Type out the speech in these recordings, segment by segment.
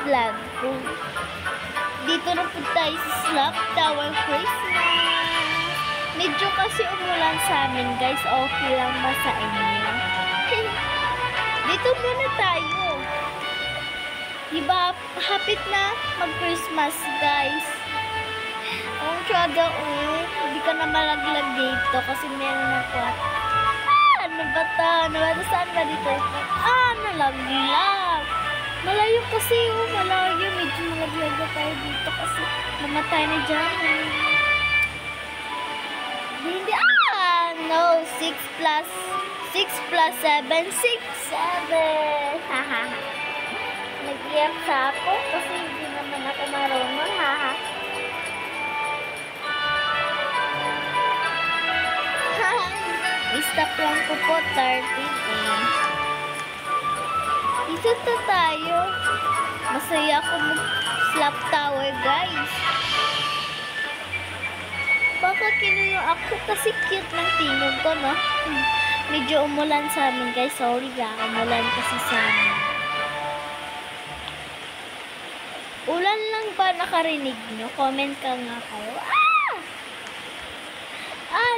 vlog ko. Dito na po tayo sa Slap Tower Christmas. Medyo kasi umulan sa amin guys. Okay lang ba sa inyo? Dito muna tayo. Diba, hapit na mag-Christmas guys. Ang tsaga hindi ka na malaglag dito kasi meron ako ano ba ito? Ano ba ito? Saan ba dito? Nalaglag. Malayo kasi malayo. Medyo malaglag na tayo dito kasi namatay na dyan. Hindi, no. 6 plus 7, 6, 7. Haha. Nag-iyak sa ako kasi hindi naman ako marunong. Haha. I-stop lang ko po 13. Dito na tayo. Masaya ako mag-slap tower guys. Baka kinuyo ako kasi cute ng tingog ko, no? Medyo umulan sa amin guys. Sorry lang, umulan kasi sa amin. Ulan lang ba nakarinig nyo? Comment ka nga kayo.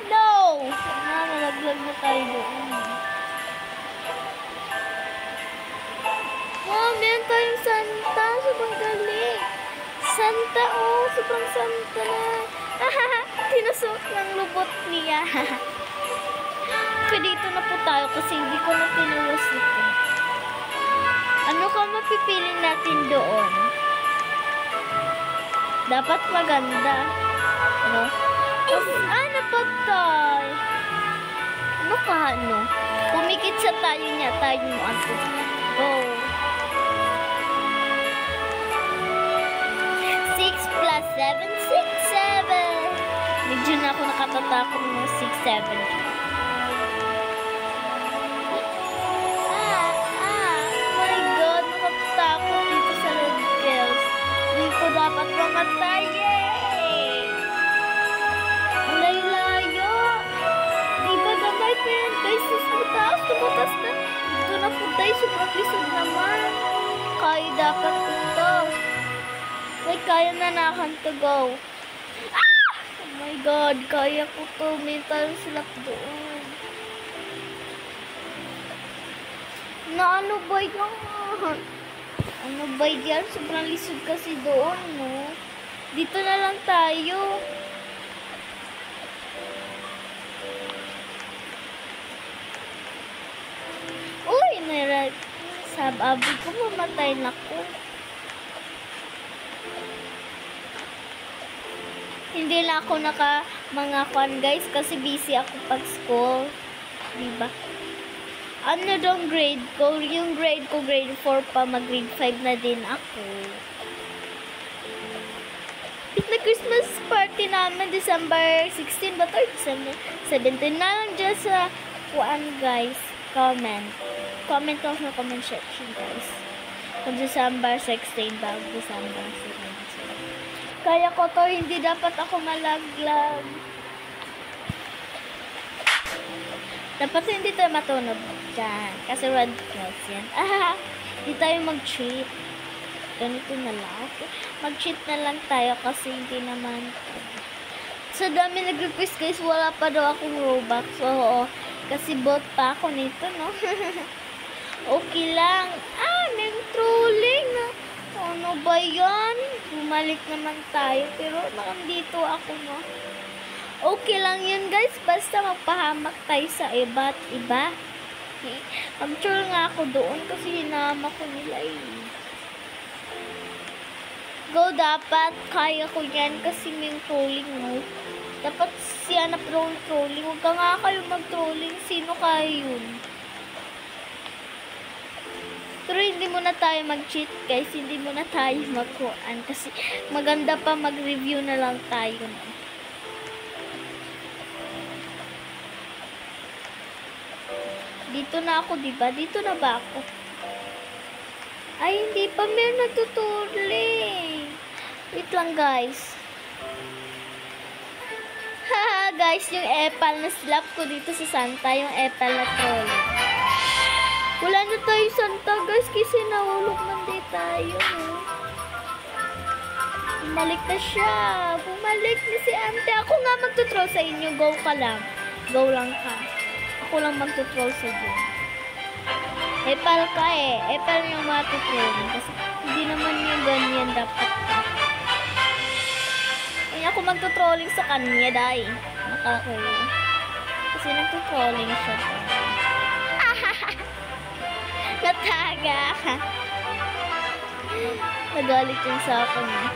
No! Nalaglag na tayo doon. Wow, meron tayong Santa. Sobrang galing. Santa, sobrang Santa na. Tinusok ng lubot niya. Dito na po tayo kasi hindi ko na pinulos ito. Ano ka mapipili natin doon? Dapat maganda. Ano? Napatay. Ano ka, ano? Pumikit sa tayo niya. Tayo mo ato. Go. 6 plus 7, 6, 7. Medyo na ako nakatatakot ng 6, 7. My God. Nakatatakot dito sa Red Girls. Hindi ko dapat mamatay. Tumutas na. Dito na po tayo. Sobrang lisod naman. Kaya dapat dito. Ay, kaya na nakan to go. Oh my God. Kaya ko to. May tayo silap doon. Ano ba yan? Ano ba yan? Sobrang lisod kasi doon, no? Dito na lang tayo. Sabi ko, mamatay na ko. Hindi na ako mga kwan guys kasi busy ako pag school. Diba? Ano dong grade ko? Yung grade ko, grade 4 pa, mag-grade 5 na din ako. Na Christmas party namin, December 16 ba ito? December 17 na lang dyan sa kwan guys. Comment lang sa comment section guys. Kung December 16 ba, December 17. Kaya ko to, hindi dapat ako malaglag. Dapat hindi tayo matunog dyan. Kasi red cross yan. Hindi tayo mag-cheat. Ganito na lang. Okay. Mag-cheat na lang tayo kasi hindi naman. Sa dami nag-request guys, wala pa daw akong Robux. So, kasi bot pa ako nito, no? Okay lang. May trolling. Ano ba yan? Bumalik naman tayo. Pero nandito ako, no? Okay lang yun, guys. Basta magpahamak tayo sa iba't iba. Okay? Mag-troll nga ako doon kasi hinama ko nila Go, dapat. Kaya ko yan kasi may trolling, no? Dapat siya na trolling. Huwag ka nga kayo mag-trolling. Sino kayo yun? Pero hindi muna tayo mag-cheat guys. Hindi muna tayo mag-kuan. Kasi maganda pa mag-review na lang tayo. Dito na ako, diba? Dito na ba ako? Ay, hindi pa. Meron nagtutuling. Wait lang guys. Haha guys, yung epal na slap ko dito sa Santa. Yung epal na troll. Wala na tayo Santa guys. Guys, kasi nahulog man din tayo. Bumalik na siya. Bumalik na si ante. Ako nga magtutroll sa inyo. Go ka lang. Go lang ka. Ako lang magtutroll sa inyo. Epal ka eh. Epal yung matutroll. Kasi hindi naman yung ganyan dapat. Ay, ako magtutrolling sa kanya dahil. Nakakayo. Kasi nagtutrolling siya. Nataga. Nagalit yung sa akin eh.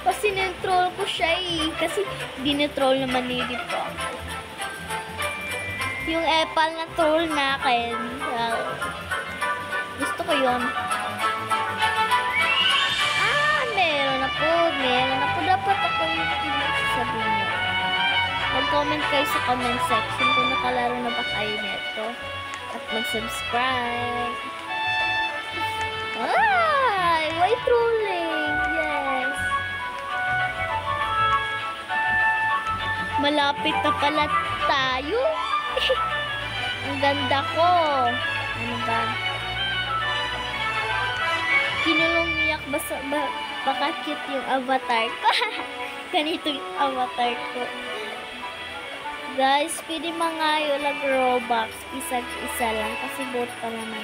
Kasi nag-troll ko siya eh. Kasi dinitroll naman ni dito. Yung epal na troll na akin. Gusto ko yun. Meron ako. Meron ako. Dapat ako yung sabihin nyo. Mag-comment kayo sa comment section kung nakalaro na ba kayo nito. At mag-subscribe. Ay! Why trolling? Yes. Malapit na pala tayo. Ang ganda ko. Ano ba? Kinulong-iyak baka cute yung avatar ko. Ganito yung avatar ko. Guys, pwede mangayo lang Robux. Isa lang. Kasi bot pa naman.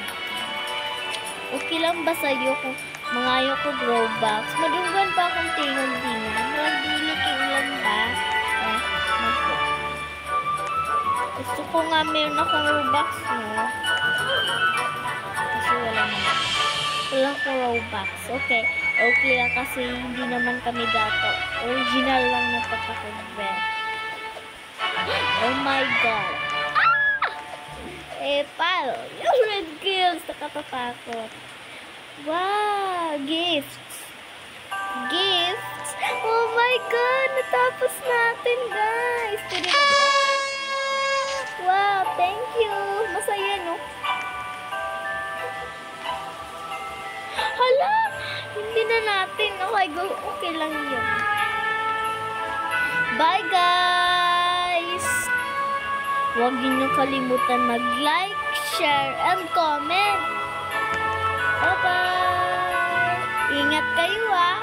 Okay lang ba sa'yo kung mangayo ko Robux? Madunggan pa akong tingog din yan. Magdiliking lang ba? Gusto ko nga meron akong Robux, no? Kasi wala naman. Wala ko Robux. Okay. Okay lang kasi hindi naman kami dato. Original lang na pagkakabet. Oh my God. Epal. Yung red kills. Nakatatakot. Wow. Gifts. Gifts. Oh my God. Natapos natin, guys. Wow. Thank you. Masaya, no? Hala. Hindi na natin. Okay, go. Okay lang yun. Bye, guys. Huwag niyo kalimutan mag-like, share, and comment. Bye-bye. Ingat kayo, ah.